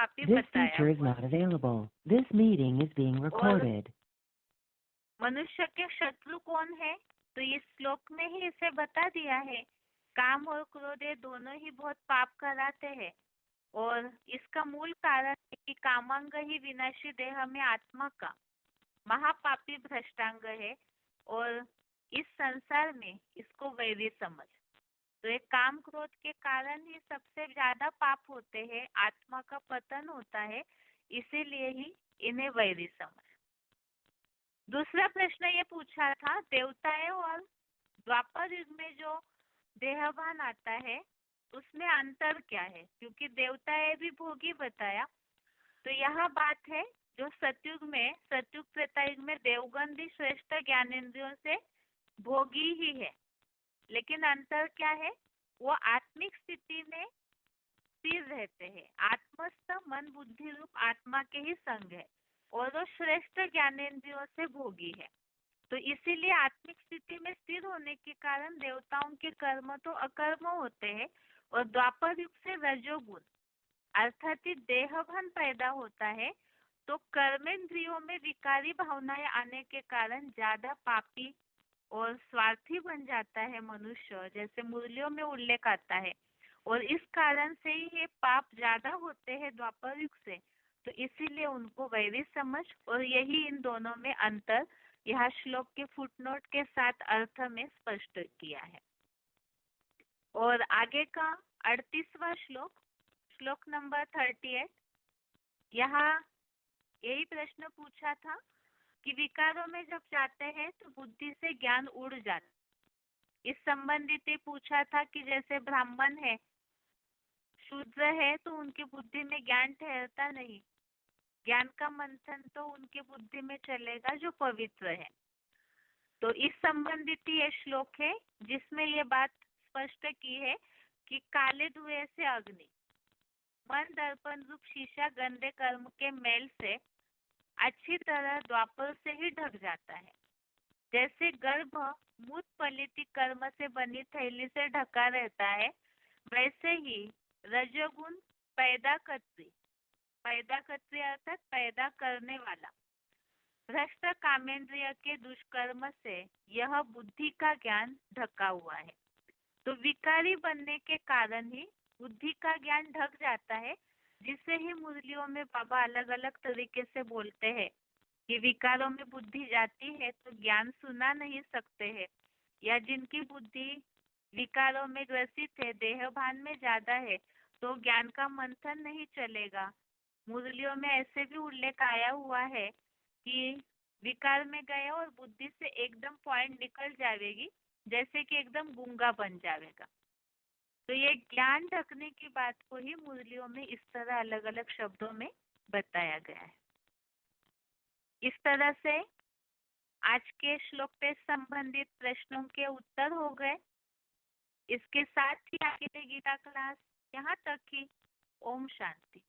पापी This बताया feature is हुआ। not available. This meeting is being recorded. मनुष्य के शत्रु कौन है? तो इस श्लोक में ही इसे बता दिया है। काम और क्रोध ये दोनों ही बहुत पाप कराते हैं और इसका मूल कारण है कि कामांग ही विनाशी देह में आत्मा का महापापी भ्रष्टांग है और इस संसार में इसको वैरी समझ। तो ये काम क्रोध के कारण ही सबसे ज्यादा पाप होते हैं, आत्मा का पतन होता है, इसीलिए ही इन्हें वैरी समझ। दूसरा प्रश्न ये पूछा था, देवताएं और द्वापर युग में जो देहभान आता है उसमें अंतर क्या है? क्योंकि देवताएं भी भोगी बताया, तो यह बात है जो सतयुग त्रेतायुग में देवगण भी श्रेष्ठ ज्ञानेंद्रियों से भोगी ही है, लेकिन अंतर क्या है? वो आत्मिक स्थिति में स्थिर रहते हैं, आत्मस्थ मन बुद्धि रूप आत्मा के ही संग है और वो श्रेष्ठ ज्ञानेंद्रियों से भोगी है। तो इसीलिए आत्मिक स्थिति में स्थिर होने के कारण देवताओं के कर्म तो अकर्म होते हैं और द्वापर युग से रजोगुण अर्थात देहभान पैदा होता है, तो कर्मेंद्रियों में विकारी भावनाएं आने के कारण ज्यादा पापी और स्वार्थी बन जाता है मनुष्य, जैसे मुरलियों में उल्लेख आता है, और इस कारण से ही ये पाप ज्यादा होते हैं द्वापर युग से। तो इसीलिए उनको वैरी समझ, और यही इन दोनों में अंतर यह श्लोक के फुटनोट के साथ अर्थ में स्पष्ट किया है। और आगे का 38वां श्लोक, श्लोक नंबर 38, यहाँ यही प्रश्न पूछा था कि विकारों में जब जाते हैं तो बुद्धि से ज्ञान उड़ जाता। इस संबंधित ही पूछा था कि जैसे ब्राह्मण है, शूद्र है, तो उनकी बुद्धि में ज्ञान ठहरता नहीं, ज्ञान का मंथन तो उनकी बुद्धि में चलेगा जो पवित्र है। तो इस संबंधित ये श्लोक है जिसमें ये बात स्पष्ट की है कि काले धुएं से अग्नि, मन दर्पण रूप शीशा गंदे कर्म के मेल से अच्छी तरह द्वापर से ही ढक जाता है। जैसे गर्भ मूत फलित कर्म से बनी थैली से ढका रहता है, वैसे ही रजोगुण पैदा करती अर्थात पैदा करने वाला भ्रष्ट कामेंद्रिय के दुष्कर्म से यह बुद्धि का ज्ञान ढका हुआ है। तो विकारी बनने के कारण ही बुद्धि का ज्ञान ढक जाता है, जिससे ही मुरलियों में बाबा अलग अलग तरीके से बोलते हैं कि विकारों में बुद्धि जाती है तो ज्ञान सुना नहीं सकते हैं, या जिनकी बुद्धि विकारों में ग्रसित है, देहभान में ज्यादा है, तो ज्ञान का मंथन नहीं चलेगा। मुरलियों में ऐसे भी उल्लेख आया हुआ है कि विकार में गए और बुद्धि से एकदम पॉइंट निकल जाएगी, जैसे कि एकदम गूंगा बन जाएगा। तो ये ज्ञान ढकने की बात को ही मुरलियों में इस तरह अलग अलग शब्दों में बताया गया है। इस तरह से आज के श्लोक से संबंधित प्रश्नों के उत्तर हो गए। इसके साथ ही आगे गीता क्लास यहाँ तक ही। ओम शांति।